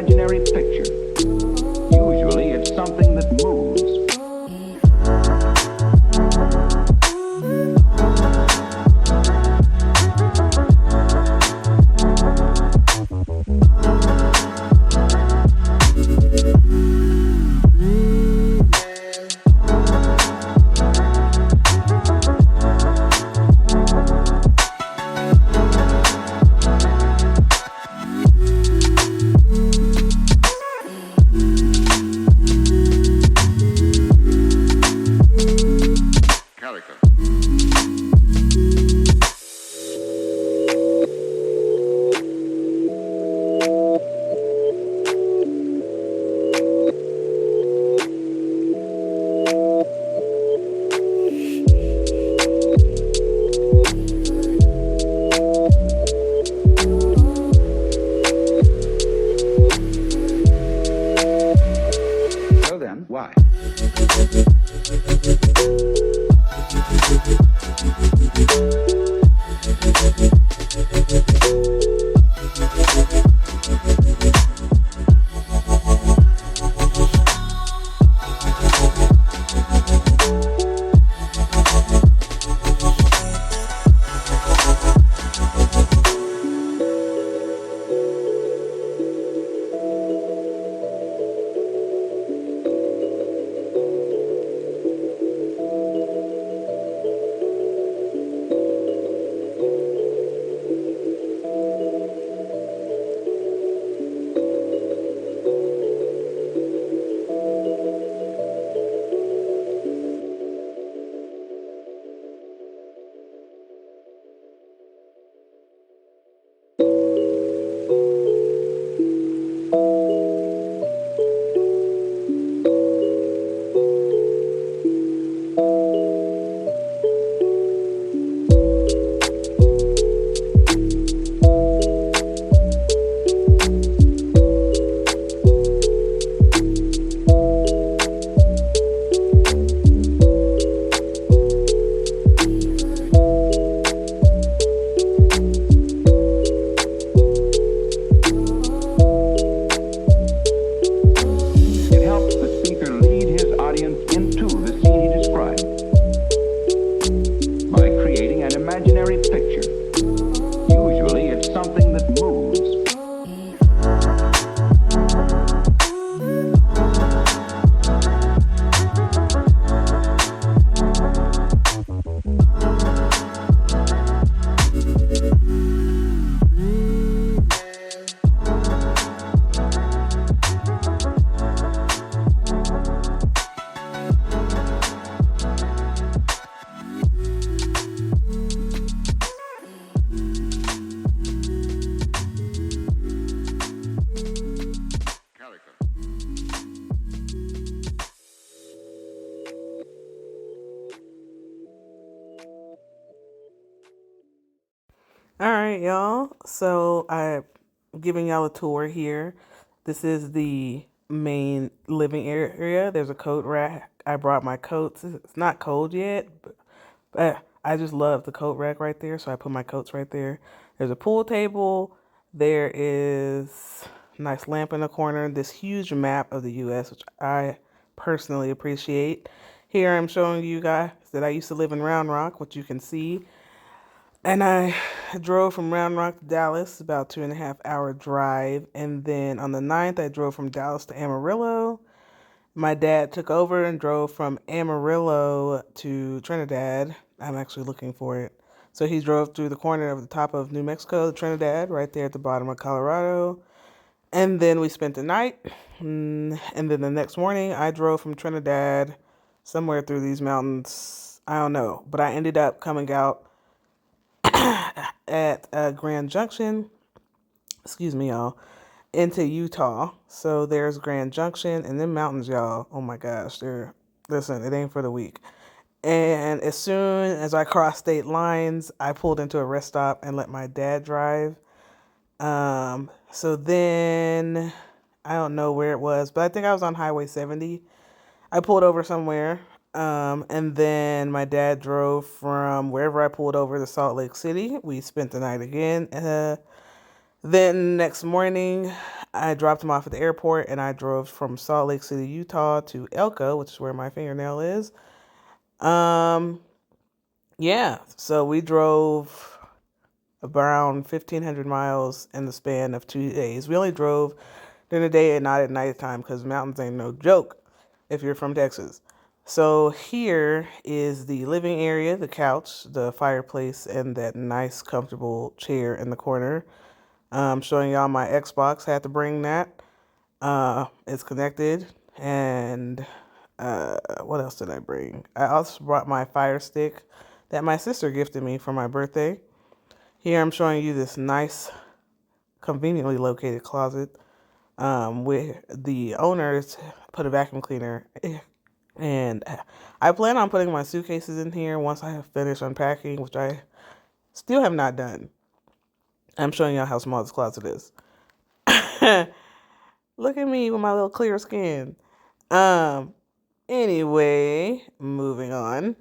imaginary picture. Usually it's something that moves. So then, why? It helps the speaker lead his audience into the scene he described by creating an imaginary picture. Usually it's something that moves. All right, y'all. So I'm giving y'all a tour here. This is the main living area. There's a coat rack. I brought my coats. It's not cold yet, but I just love the coat rack right there. So I put my coats right there. There's a pool table. There is a nice lamp in the corner. This huge map of the U.S., which I personally appreciate. Here I'm showing you guys that I used to live in Round Rock, which you can see. And I drove from Round Rock to Dallas, about 2.5 hour drive. And then on the 9th, I drove from Dallas to Amarillo. My dad took over and drove from Amarillo to Trinidad. I'm actually looking for it. So he drove through the corner of the top of New Mexico to Trinidad, right there at the bottom of Colorado. And then we spent the night. And then the next morning, I drove from Trinidad somewhere through these mountains. I don't know. But I ended up coming out at Grand Junction, excuse me, y'all, into Utah. So there's Grand Junction and then mountains, y'all. Oh my gosh, listen, it ain't for the weak. And as soon as I crossed state lines, I pulled into a rest stop and let my dad drive. So then I don't know where it was, but I think I was on Highway 70. I pulled over somewhere. And then my dad drove from wherever I pulled over to Salt Lake City. We spent the night again. Then next morning, I dropped him off at the airport and I drove from Salt Lake City, Utah to Elko, which is where my fingernail is. Yeah, so we drove around 1,500 miles in the span of 2 days. We only drove during the day and not at nighttime because mountains ain't no joke if you're from Texas. So here is the living area, the couch, the fireplace, and that nice comfortable chair in the corner. Showing y'all my Xbox. Had to bring that. It's connected. And what else did I bring? I also brought my Fire Stick that my sister gifted me for my birthday. Here I'm showing you this nice, conveniently located closet where the owners put a vacuum cleaner. And I plan on putting my suitcases in here once I have finished unpacking, which I still have not done. I'm showing y'all how small this closet is. Look at me with my little clear skin. Anyway, moving on.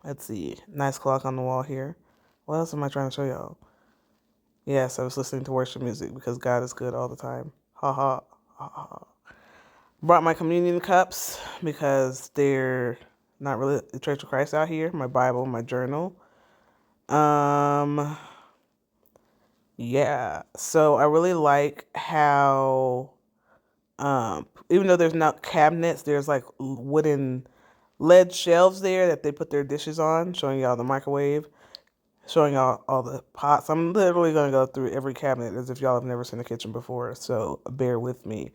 Let's see. Nice clock on the wall here. What else am I trying to show y'all? Yes, I was listening to worship music because God is good all the time. Ha ha. Ha ha. Brought my communion cups because they're not really the Church of Christ out here. My Bible, my journal. Yeah. So I really like how even though there's not cabinets, there's like wooden lead shelves there that they put their dishes on, showing y'all the microwave, showing y'all all the pots. I'm literally going to go through every cabinet as if y'all have never seen a kitchen before, so bear with me.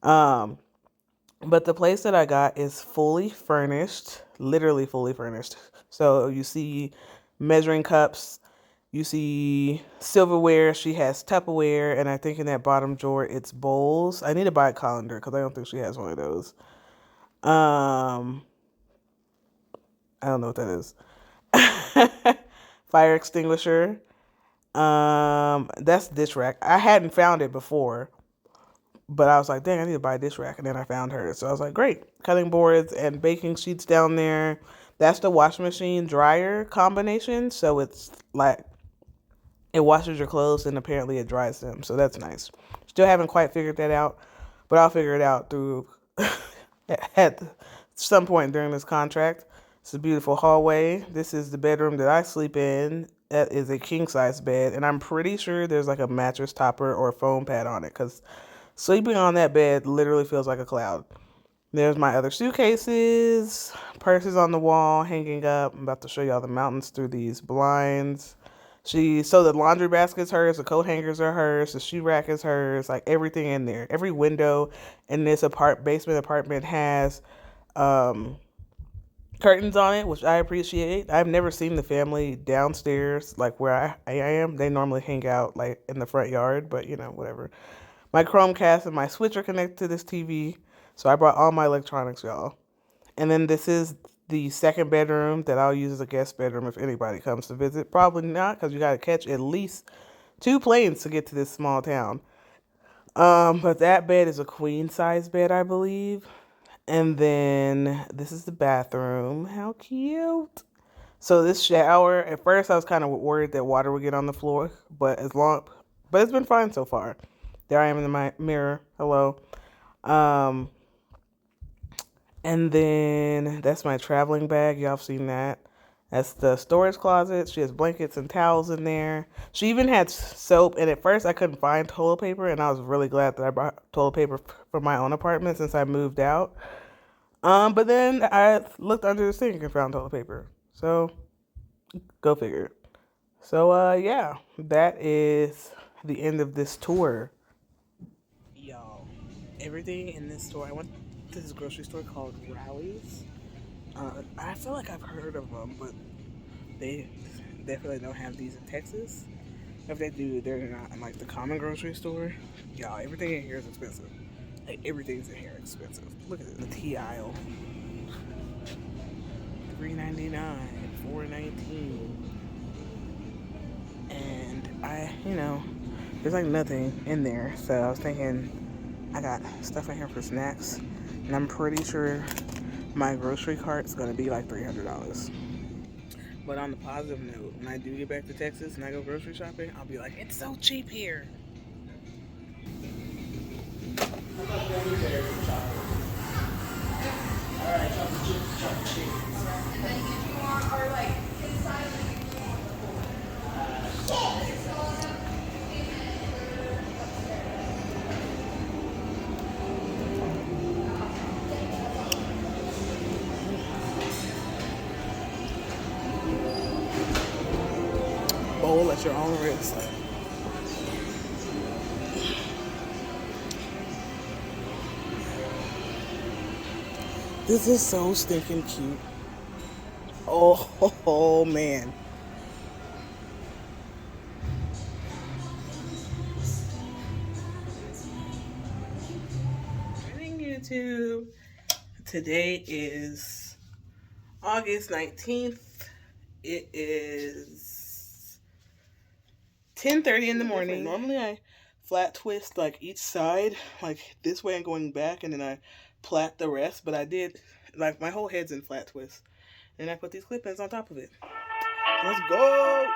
But the place that I got is fully furnished, literally fully furnished. So you see measuring cups, you see silverware. She has Tupperware, and I think in that bottom drawer it's bowls. I need to buy a colander because I don't think she has one of those. I don't know what that is. Fire extinguisher. That's dish rack. I hadn't found it before, but I was like, dang, I need to buy a dish rack, and then I found her. So I was like, great. Cutting boards and baking sheets down there. That's the washing machine dryer combination. So it's like it washes your clothes and apparently it dries them. So that's nice. Still haven't quite figured that out, but I'll figure it out through at some point during this contract. It's a beautiful hallway. This is the bedroom that I sleep in. That is a king size bed, and I'm pretty sure there's like a mattress topper or a foam pad on it because sleeping on that bed literally feels like a cloud. There's my other suitcases, purses on the wall hanging up. I'm about to show y'all the mountains through these blinds. So the laundry basket's hers, the coat hangers are hers, the shoe rack is hers, like everything in there. Every window in this basement apartment has curtains on it, which I appreciate. I've never seen the family downstairs, like where I am. They normally hang out like in the front yard, but whatever. My Chromecast and my Switch are connected to this TV, so I brought all my electronics, y'all. And then this is the second bedroom that I'll use as a guest bedroom if anybody comes to visit. Probably not, because you got to catch at least 2 planes to get to this small town. But that bed is a queen size bed, I believe. And then this is the bathroom. How cute. So this shower, at first I was kind of worried that water would get on the floor, but it's been fine so far. There I am in my mirror. Hello. And then that's my traveling bag. Y'all have seen that. That's the storage closet. She has blankets and towels in there. She even had soap. And at first I couldn't find toilet paper. And I was really glad that I brought toilet paper for my own apartment since I moved out. But then I looked under the sink and found toilet paper. So go figure. So yeah, that is the end of this tour. Y'all, everything in this store, I went to this grocery store called Rallies. I feel like I've heard of them, but they definitely don't have these in Texas. If they do, they're not in like the common grocery store. Y'all, everything in here is expensive. Like everything's in here expensive. Look at it, the tea aisle. $3.99, $4.19, and there's like nothing in there. So I was thinking, I got stuff in here for snacks, and I'm pretty sure my grocery cart's gonna be like $300. But on the positive note, when I do get back to Texas and I go grocery shopping, I'll be like, it's so cheap here. pull at your own risk. This is so stinking cute. Oh man. Morning, YouTube. Today is August 19th. It is 10:30 in the morning. Normally I flat twist like each side, like this way and going back, and then I plait the rest, but I did, like my whole head's in flat twist. And I put these clip-ins on top of it. Let's go!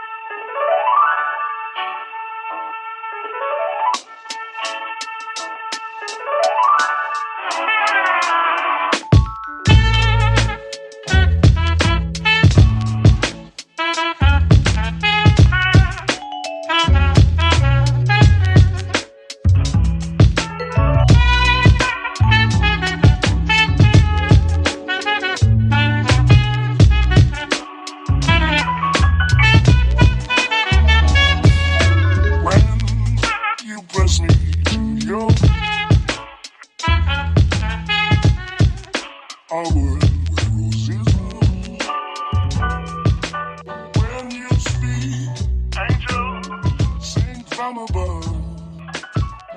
From above,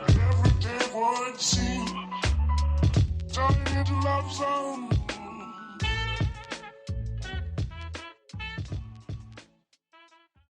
everyday would seem turning into love song.